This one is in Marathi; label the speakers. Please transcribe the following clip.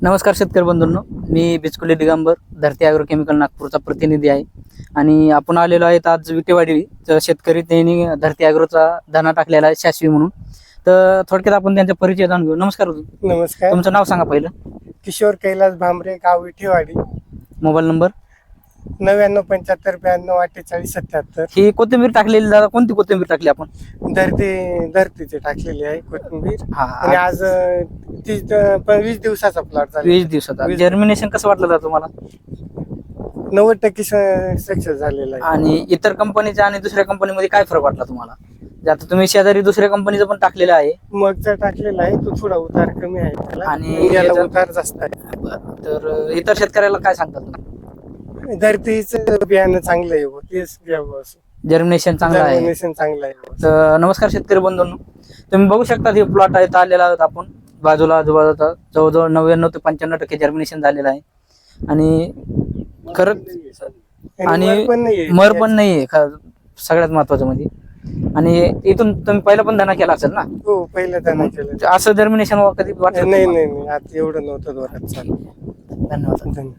Speaker 1: नमस्कार शेतकरी बंधूंनो, मी बिचकुले दिगंबर धरती ॲग्रो केमिकल नागपूरचा प्रतिनिधी आहे आणि आपण आलेलो आहेत आज विटेवाडी. तर शेतकरी त्यांनी धरती ॲग्रोचा धना टाकलेला आहे शाश्वी म्हणून. तर थोडक्यात आपण त्यांचा परिचय जाणून घेऊ. नमस्कार.
Speaker 2: नमस्कार.
Speaker 1: तुमचं नाव सांगा पहिलं.
Speaker 2: किशोर कैलास भांबरे, गाव विठेवाडी.
Speaker 1: Mobile number
Speaker 2: 9975484777.
Speaker 1: ही कोथिंबीर टाकलेली दादा, कोणती कोथिंबीर टाकली आपण?
Speaker 2: धरतीचे टाकलेली आहे कोथिंबीर.
Speaker 1: हा,
Speaker 2: आणि आज 20 दिवसाचा प्लॉट झाला.
Speaker 1: 20 दिवसाचा. जर्मिनेशन कसं वाटलं दादा तुम्हाला?
Speaker 2: 90% सक्सेस झालेला आहे.
Speaker 1: आणि इतर कंपनीच्या आणि दुसऱ्या कंपनीमध्ये काय फरक वाटला तुम्हाला? आता तुम्ही शेजारी दुसऱ्या कंपनीचं पण टाकलेलं आहे.
Speaker 2: मगचा टाकलेला आहे, तो थोडा उतार कमी आहे त्याला
Speaker 1: आणि
Speaker 2: याला उतार जास्त आहे.
Speaker 1: तर इतर शेतकऱ्याला काय सांगतात तुम्ही?
Speaker 2: धरतीचं बियाणं चांगलं आहे, तेच घ्यावं असं.
Speaker 1: जर्मिनेशन चांगलं आहे.
Speaker 2: जर्मिनेशन चांगलं आहे.
Speaker 1: तर नमस्कार शेतकरी बंधूंनो, तुम्ही बघू शकता हे प्लॉट आहे आलेला आहोत आपण. बाजूला आजूबाजूला जवळजवळ 99 ते 95% जर्मिनेशन झालेलं आहे आणि खरंच आणि मर पण नाहीये सगळ्यात महत्वाचं म्हणजे. आणि इथून तुम्ही पहिला पण धना केला असेल ना?
Speaker 2: हो, पहिलं धना केलं.
Speaker 1: असं जर्मिनेशन कधी वाटलं?
Speaker 2: नाही, आता एवढं नव्हतं दोरात. चालू.
Speaker 1: धन्यवाद.
Speaker 2: धन्यवाद.